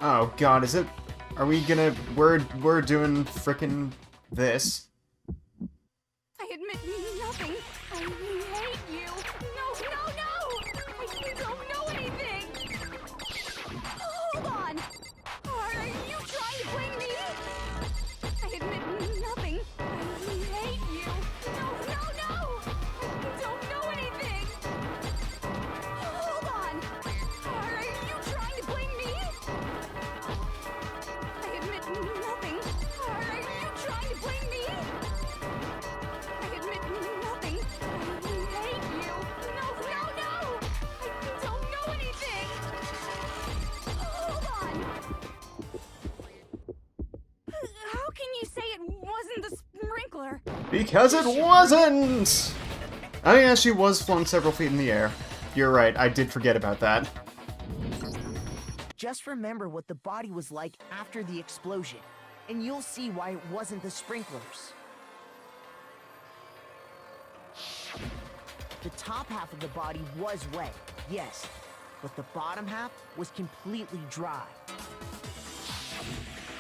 Oh god, is it... Are we gonna... We're doing frickin' this. I admit nothing. I hate you. No, no, no! I don't know anything! Hold on! Are you trying to blame me? I admit nothing. I hate you. No, no, no! I don't know anything! Hold on! Are you trying to blame me? I admit nothing. Are you trying to blame me? I admit nothing. I hate you. No, no, no! I don't know anything! Hold on! How can you say it wasn't the sprinkler? Because it wasn't! Oh yeah, she was flung several feet in the air. You're right, I did forget about that. Just remember what the body was like after the explosion, and you'll see why it wasn't the sprinklers. The top half of the body was wet, yes, but the bottom half was completely dry.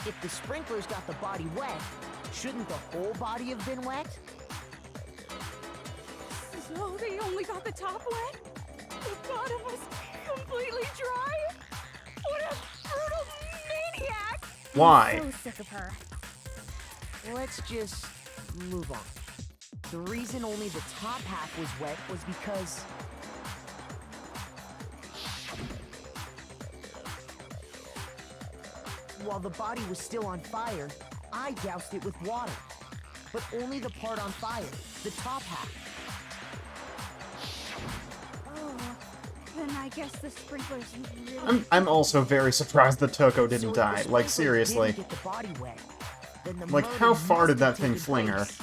If the sprinklers got the body wet, shouldn't the whole body have been wet? So they only got the top wet? The bottom was completely dry? What a brutal maniac! Why? I'm so sick of her. Let's just move on. The reason only the top half was wet was because while the body was still on fire, I doused it with water. But only the part on fire, the top half. Oh, then I guess the sprinklers really... I'm also very surprised that Toko So didn't if die. the Like, sprinklers seriously. didn't get the body wet, then the Like, murder how far must did that have thing taken fling her? place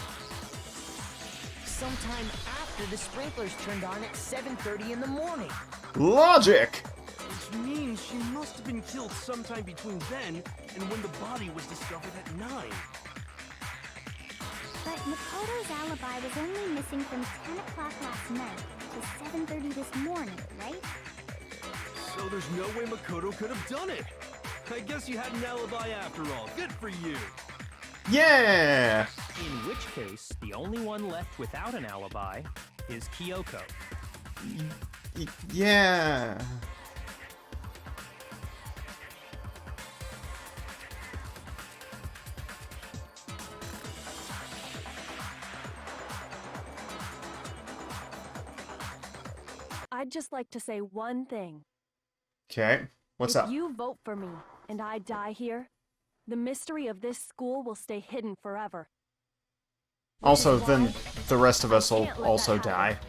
sometime after the sprinklers turned on at 7:30 in the morning. Logic! Which means she must have been killed sometime between then and when the body was discovered at 9. But Makoto's alibi was only missing from 10 o'clock last night to 7:30 this morning, right? So there's no way Makoto could have done it. I guess you had an alibi after all. Good for you. Yeah! In which case, the only one left without an alibi is Kyoko. Yeah... I'd just like to say one thing. Okay, what's If up? you vote for me and I die here, the mystery of this school will stay hidden forever. Also, then the rest of us will Can't let also that die. happen.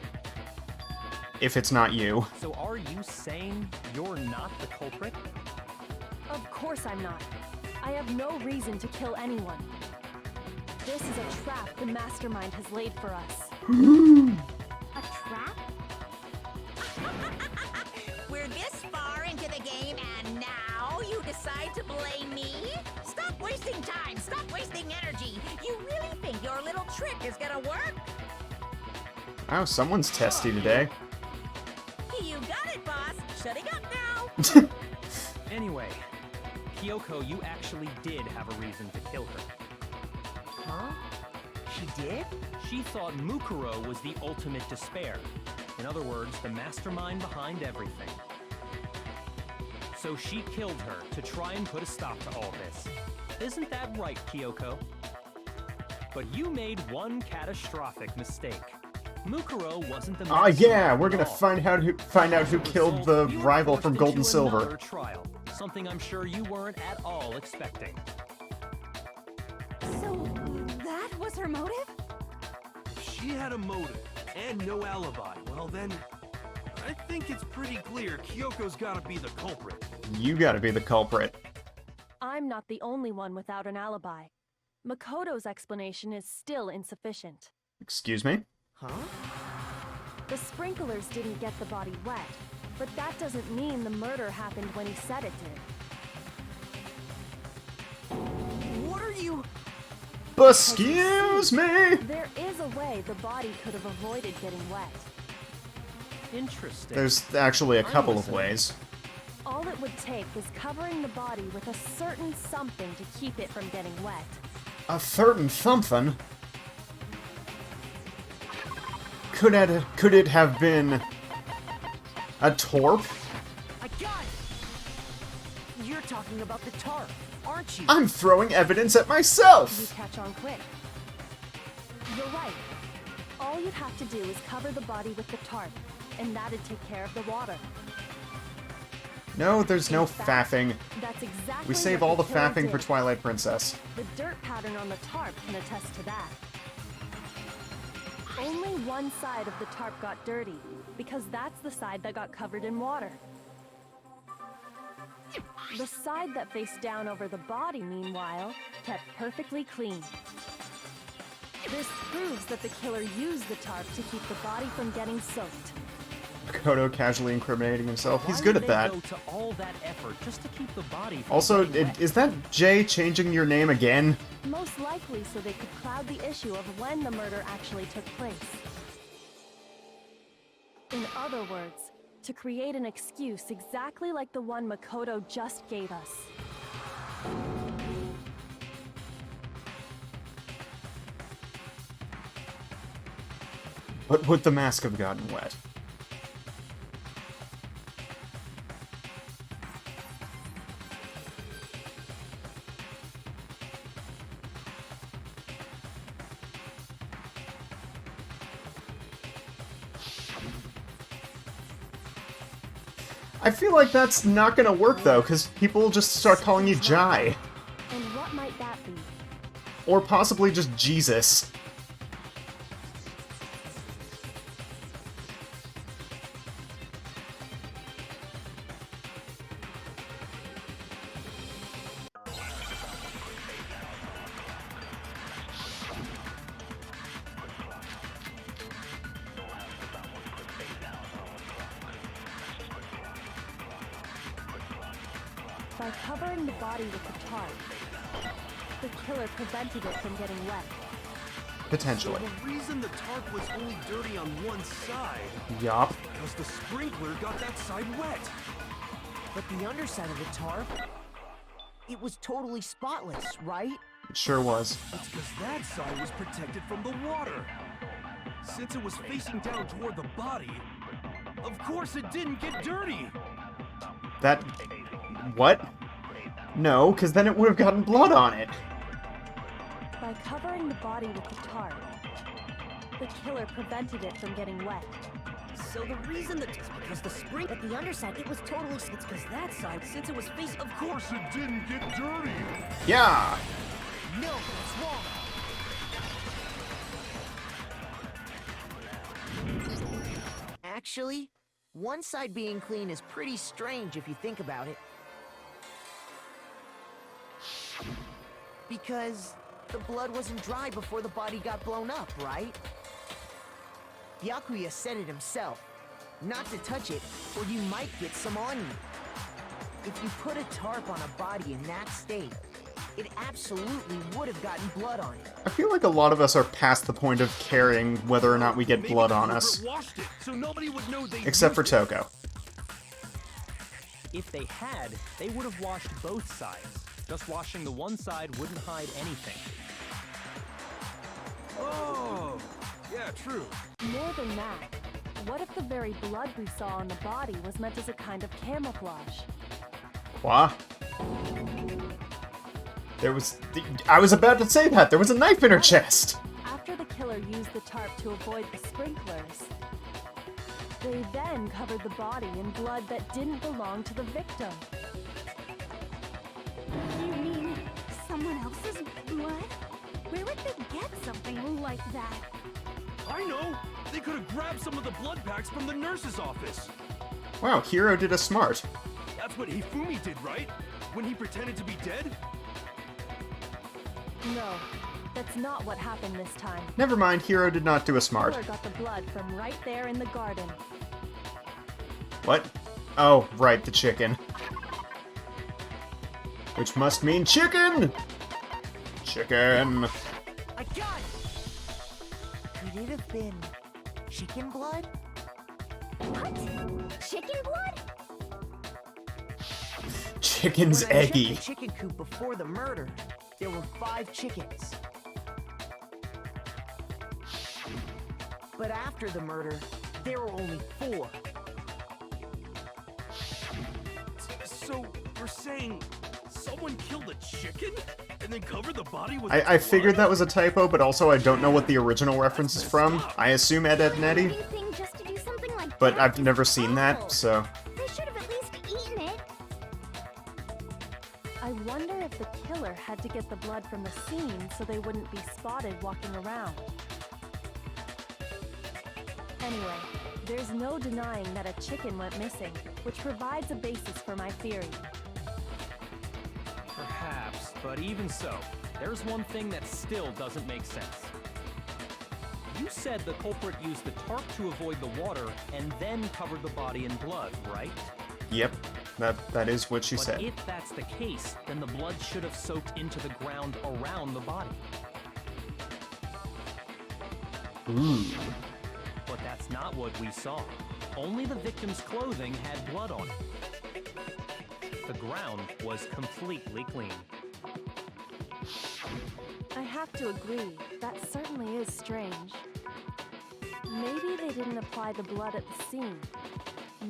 If it's not you. So are you saying you're not the culprit? Of course I'm not. I have no reason to kill anyone. This is a trap the mastermind has laid for us. A trap? We're this far into the game and now you decide to blame me? Stop wasting time! Stop wasting energy! You really think your little trick is gonna work? Wow, someone's testy today. You got it, boss! Shutting up now! Anyway, Kyoko, you actually did have a reason to kill her. Huh? She did? She thought Mukuro was the ultimate despair. In other words, the mastermind behind everything. So she killed her to try and put a stop to all this. Isn't that right, Kyoko? But you made one catastrophic mistake. Mukuro wasn't the Ah, mastermind yeah, we're at gonna all. find out who killed the You were rival forced from into Gold and Silver. another trial, something I'm sure you weren't at all expecting. So, that was her motive? If she had a motive and no alibi, well then, I think it's pretty clear Kyoko's gotta be the culprit. You gotta be the culprit. I'm not the only one without an alibi. Makoto's explanation is still insufficient. Excuse me? Huh? The sprinklers didn't get the body wet, but that doesn't mean the murder happened when he said it did. What are you... Excuse me! There is a way the body could have avoided getting wet. Interesting. There's actually a couple of listening. ways. All it would take is covering the body with a certain something to keep it from getting wet. A certain something? Could it have been a torp? I got it! You're talking about the tarp, aren't you? I'm throwing evidence at You myself! catch on quick. You're right. All you'd have to do is cover the body with the tarp, and that'd take care of the water. No, there's no In fact, faffing. That's exactly We save what all the killer faffing for did. Twilight Princess. The dirt pattern on the tarp can attest to that. Only one side of the tarp got dirty, because that's the side that got covered in water. The side that faced down over the body, meanwhile, kept perfectly clean. This proves that the killer used the tarp to keep the body from getting soaked. Kodo casually incriminating himself. He's Why good would at they that. go to all that effort just to keep the body from Also, getting wet? is that Jay changing your name again? Most likely so they could cloud the issue of when the murder actually took place. In other words, to create an excuse exactly like the one Makoto just gave us. But would the mask have gotten wet? I feel like that's not gonna work though, because people will just start calling you Jai. And what might that be? Or possibly just Jesus. By covering the body with the tarp, the killer prevented it from getting wet. Potentially. The reason the tarp was only dirty on one side Yup. because the sprinkler got that side wet. But the underside of the tarp, it was totally spotless, right? It sure was. It's because that side was protected from the water. Since it was facing down toward the body, of course it didn't get dirty. That... What? No, because then it would have gotten blood on it. By covering the body with the tarp, the killer prevented it from getting wet. So the reason that it's because the spring at the underside, it was totally it's because that side, since it was facing of course. It didn't get dirty. Yeah! No, that's wrong. Actually, one side being clean is pretty strange if you think about it. Because the blood wasn't dry before the body got blown up, right? Byakuya said it himself. Not to touch it, or you might get some on you. If you put a tarp on a body in that state, it absolutely would have gotten blood on it. I feel like a lot of us are past the point of caring whether or not we get Maybe blood the on culprit us. washed it, so nobody would know they Except for used it. Toko. If they had, they would have washed both sides. Just washing the one side wouldn't hide anything. Oh, yeah, true. More than that, what if the very blood we saw on the body was meant as a kind of camouflage? What? There was... I was about to say that! There was a knife in her chest! After the killer used the tarp to avoid the sprinklers, they then covered the body in blood that didn't belong to the victim. You mean someone else's blood? Where would they get something like that? I know. They could have grabbed some of the blood packs from the nurse's office. Wow, Hiro did a smart. That's what Hifumi did, right? When he pretended to be dead? No, that's not what happened this time. Never mind, Hiro did not do a smart. Killer got the blood from right there in the garden. What? Oh, right, the chicken. Which must mean chicken! Chicken! I got it! Could it have been chicken blood? What? Chicken blood? Chicken's When I checked eggy. the chicken coop before the murder, there were 5 chickens. But after the murder, there were only 4. So, you're saying someone killed a chicken and then covered the body with I figured that was a typo, but also I don't know what the original reference is from. I assume Ed, Edd n Eddy, Anything just to do something like but that? I've never seen that, so... They should have at least eaten it. I wonder if the killer had to get the blood from the scene so they wouldn't be spotted walking around. Anyway, there's no denying that a chicken went missing, which provides a basis for my theory. Perhaps, but even so, there's one thing that still doesn't make sense. You said the culprit used the tarp to avoid the water and then covered the body in blood, right? Yep, that is what she But said. if that's the case, then the blood should have soaked into the ground around the body. Ooh. But that's not what we saw. Only the victim's clothing had blood on it. The ground was completely clean. I have to agree, that certainly is strange. Maybe they didn't apply the blood at the scene.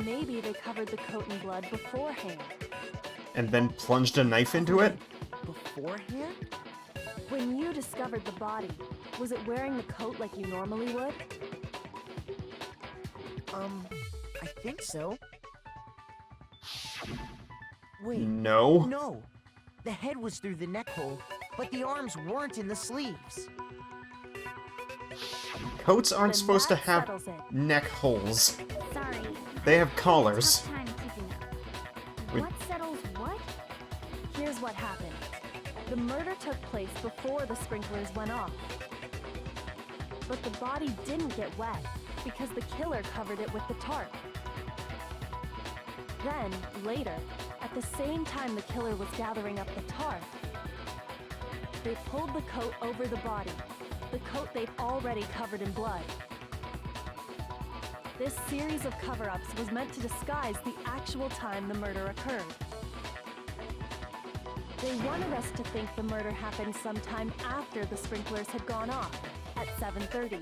Maybe they covered the coat in blood beforehand. And then plunged a knife into it? Beforehand? When you discovered the body, was it wearing the coat like you normally would? I think so. Wait, No. no. The head was through the neck hole, but the arms weren't in the sleeves. Coats aren't Then supposed to that have settles it. neck holes. Sorry. They have collars. Tough time keeping up. Wait. What settles what? Here's what happened. The murder took place before the sprinklers went off. But the body didn't get wet because the killer covered it with the tarp. Then, later, at the same time the killer was gathering up the tarp, they pulled the coat over the body, the coat they'd already covered in blood. This series of cover-ups was meant to disguise the actual time the murder occurred. They wanted us to think the murder happened sometime after the sprinklers had gone off, at 7:30.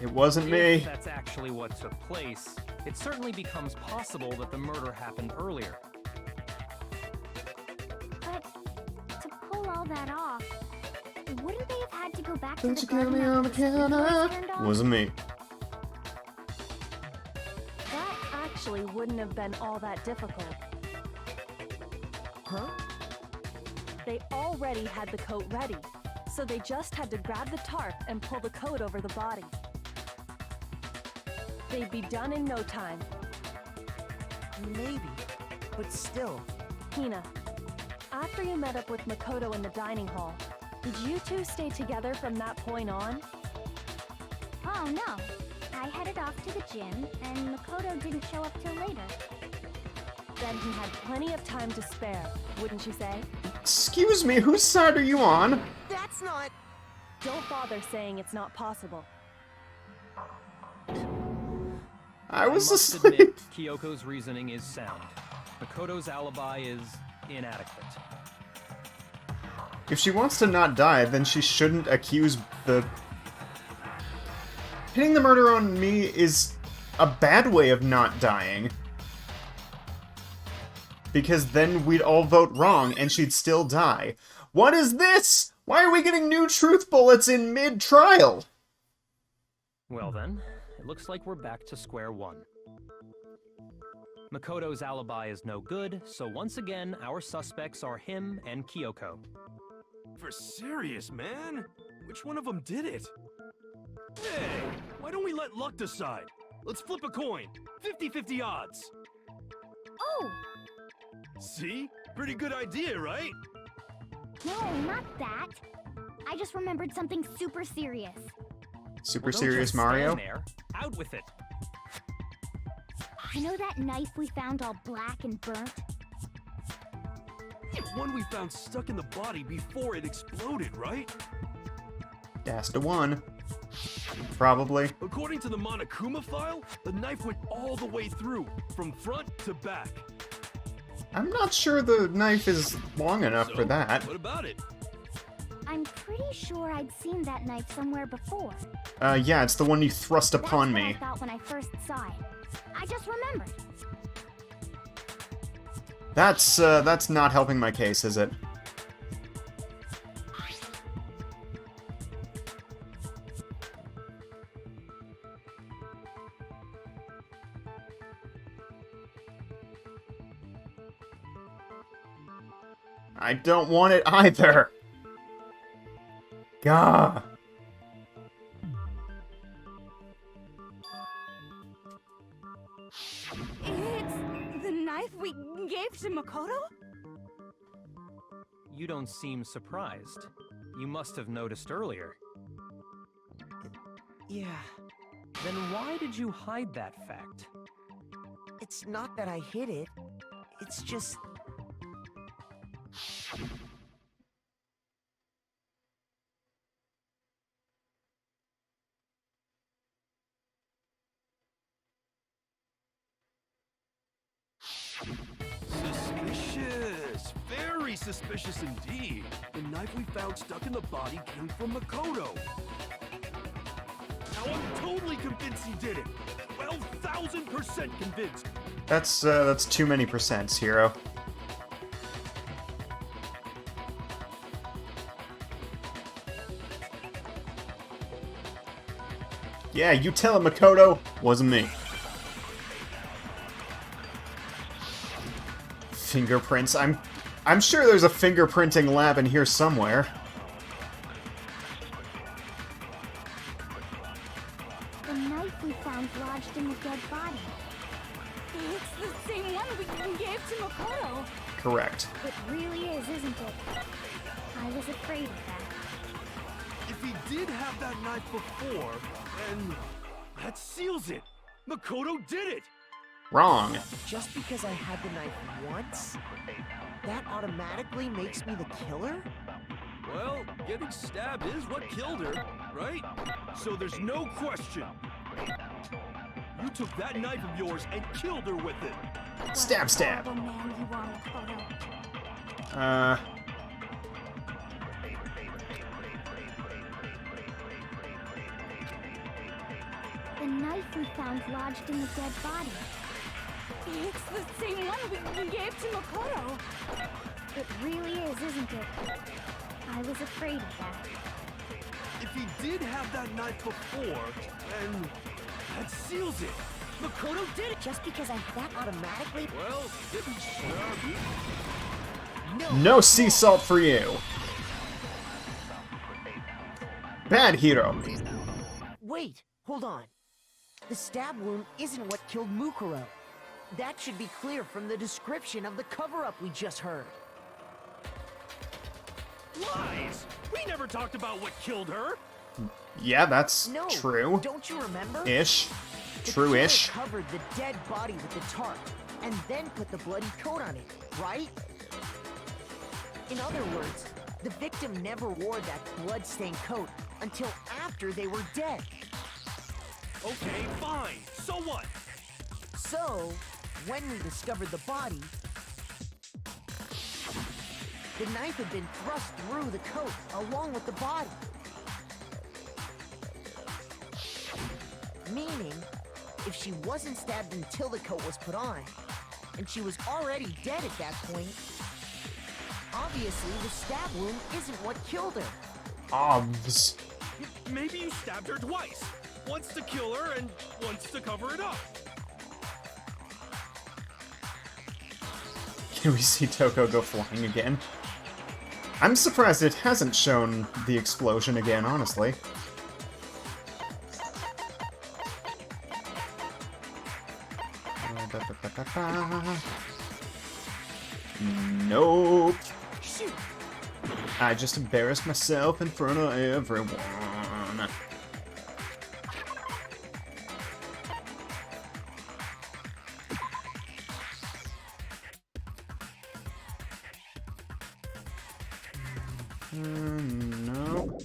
It wasn't If me. that's actually what took place, it certainly becomes possible that the murder happened earlier. But to pull all that off, wouldn't they have had to go back to Don't the you get garden me on the after the sprinklers counter? turned off? Wasn't me. That actually wouldn't have been all that difficult. Huh? They already had the coat ready, so they just had to grab the tarp and pull the coat over the body. They'd be done in no time. Maybe, but still. Hina, after you met up with Makoto in the dining hall, did you two stay together from that point on? Oh no. I headed off to the gym, and Makoto didn't show up till later. Then he had plenty of time to spare, wouldn't you say? Excuse me, whose side are you on? That's not... Don't bother saying it's not possible. I was must asleep. admit, Kyoko's reasoning is sound. Makoto's alibi is inadequate. If she wants to not die, then she shouldn't accuse the... Pinning the murder on me is a bad way of not dying. Because then we'd all vote wrong, and she'd still die. What is this? Why are we getting new truth bullets in mid-trial? Well then, it looks like we're back to square one. Makoto's alibi is no good, so once again, our suspects are him and Kyoko. For serious, man? Which one of them did it? Hey, why don't we let luck decide? Let's flip a coin. 50-50 odds. Oh! See? Pretty good idea, right? No, not that. I just remembered something super serious. Super Well, don't serious just Mario? stand there. Out with it. You know that knife we found all black and burnt? It's one we found stuck in the body before it exploded, right? That's the one. Probably. According to the Monokuma file, the knife went all the way through, from front to back. I'm not sure the knife is long enough So, for that. What about it? I'm pretty sure I'd seen that knife somewhere before. Yeah, it's the one you thrust upon That's me. what I thought when I first saw it. I just remembered. That's not helping my case, is it? I don't want it either. Gah. It's the knife we gave to Makoto? You don't seem surprised. You must have noticed earlier. Yeah, Then why did you hide that fact? it's not that I hid it. It's just... Suspicious. Very suspicious indeed. The knife we found stuck in the body came from Makoto. Now I'm totally convinced he did it. 12,000% convinced. That's too many percents, Hero. Yeah, you tell him, Makoto. Wasn't me. Fingerprints. I'm sure there's a fingerprinting lab in here somewhere. The knife we found lodged in the dead body. It's the same one we gave to Makoto. Correct. It really is, isn't it? I was afraid of that. If he did have that knife before, then that seals it. Makoto did it. Wrong. Just because I had the knife once, that automatically makes me the killer? Well, getting stabbed is what killed her, right? So there's no question. You took that knife of yours and killed her with it. Stab, stab. The man you are, Makoto. The knife we found lodged in the dead body. It's the same one we gave to Makoto. It really is, isn't it? I was afraid of that. If he did have that knife before, then that seals it. Makoto did it. Just because I that automatically... Well, getting stabbed. No sea salt for you. Bad Hero. Wait, hold on. The stab wound isn't what killed Mukuro. That should be clear from the description of the cover-up we just heard. Lies! We never talked about what killed her. Yeah, that's No, true. don't you remember? Ish. The True-ish. killer covered the dead body with the tarp, and then put the bloody coat on it, right? In other words, the victim never wore that blood-stained coat until after they were dead. Okay, fine. So what? So, when we discovered the body, the knife had been thrust through the coat along with the body. Meaning, if she wasn't stabbed until the coat was put on, and she was already dead at that point, obviously the stab wound isn't what killed her. Obvs. Maybe you stabbed her twice. Once to kill her and once to cover it up. Can we see Toko go flying again? I'm surprised it hasn't shown the explosion again, honestly. Nope. Shoot! I just embarrassed myself in front of everyone. No.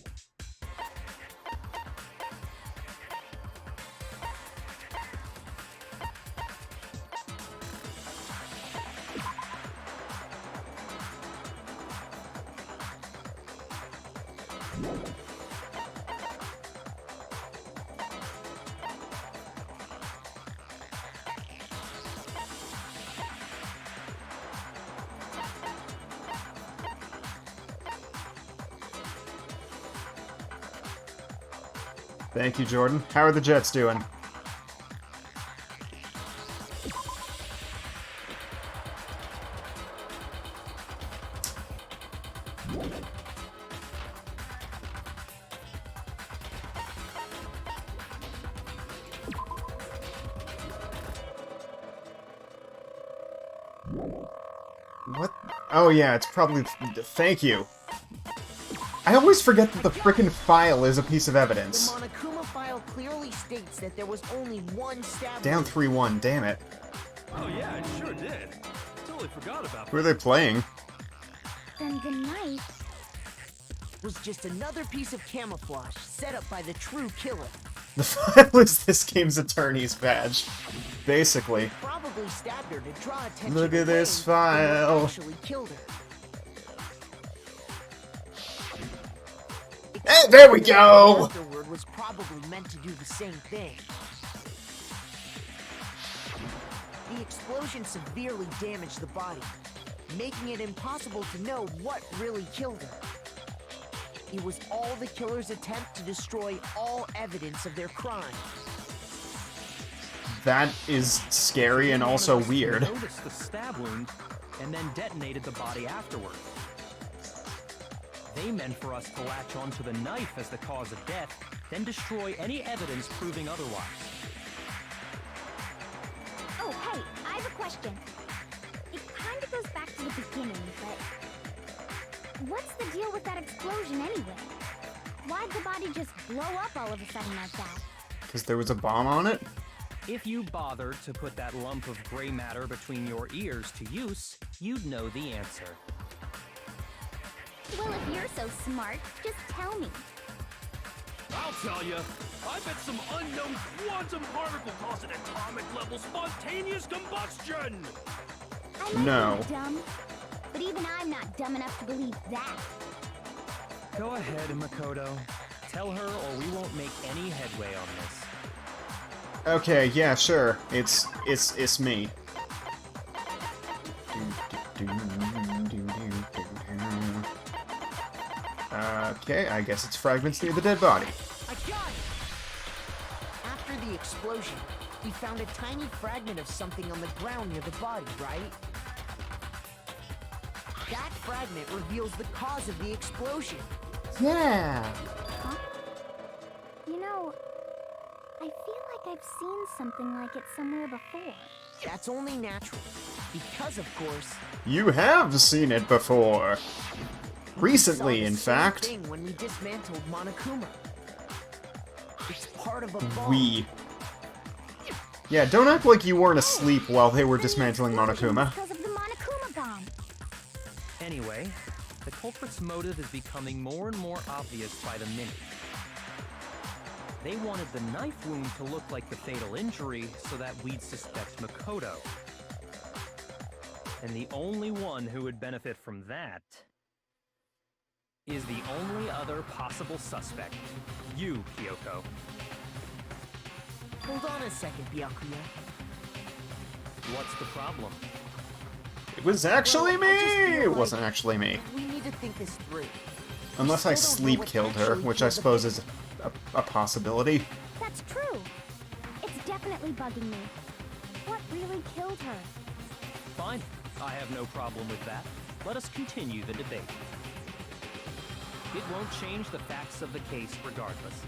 Thank you, Jordan. How are the Jets doing? What? Oh yeah, it's probably... Thank you. I always forget that the frickin' file is a piece of The evidence. Monokuma file clearly states that there was only one stab Down wound. 3-1, damn it. Oh yeah, it sure did. Totally forgot about Who are they playing? Then the knife... Was just another piece of camouflage set up by the true killer. The file is this game's attorney's badge. Basically. Probably stabbed her to draw attention. Look at this away from what file. actually killed her. Hey, there we go! Afterward was probably meant to do the same thing. The explosion severely damaged the body, making it impossible to know what really killed her. It was all the killer's attempt to destroy all evidence of their crime. That is scary and also weird. Noticed the stab wound and then detonated the body afterward. They meant for us to latch onto the knife as the cause of death, then destroy any evidence proving otherwise. Oh, hey, I have a question. It kinda goes back to the beginning, but... What's the deal with that explosion anyway? Why'd the body just blow up all of a sudden like that? Because there was a bomb on it? If you bothered to put that lump of gray matter between your ears to use, you'd know the answer. Well, if you're so smart, just tell me. I'll tell you. I bet some unknown quantum particle cause an atomic level spontaneous combustion. I might No. be dumb, but even I'm not dumb enough to believe that. Go ahead, Makoto. Tell her or we won't make any headway on this. Okay, yeah, sure. It's me. Okay, I guess it's fragments near the dead body. I got it! After the explosion, we found a tiny fragment of something on the ground near the body, right? That fragment reveals the cause of the explosion. Yeah! Huh? You know, I feel like I've seen something like it somewhere before. That's only natural. Because, of course, You have seen it before! Recently, we saw the in same fact. thing when we dismantled Monokuma. It's part of a bomb. We. Yeah, don't act like you weren't asleep while they were dismantling Monokuma. Because of the Monokuma bomb. Anyway, the culprit's motive is becoming more and more obvious by the minute. They wanted the knife wound to look like the fatal injury so that we'd suspect Makoto. And the only one who would benefit from that is the only other possible suspect. You, Kyoko. Hold on a second, Byakuya. What's the problem? It was actually Well, I just me! feel It like wasn't actually me. We need to think this through. Unless I still don't know sleep what killed her, actually which I killed the suppose is a possibility. That's true. It's definitely bugging me. What really killed her? Fine. I have no problem with that. Let us continue the debate. It won't change the facts of the case regardless.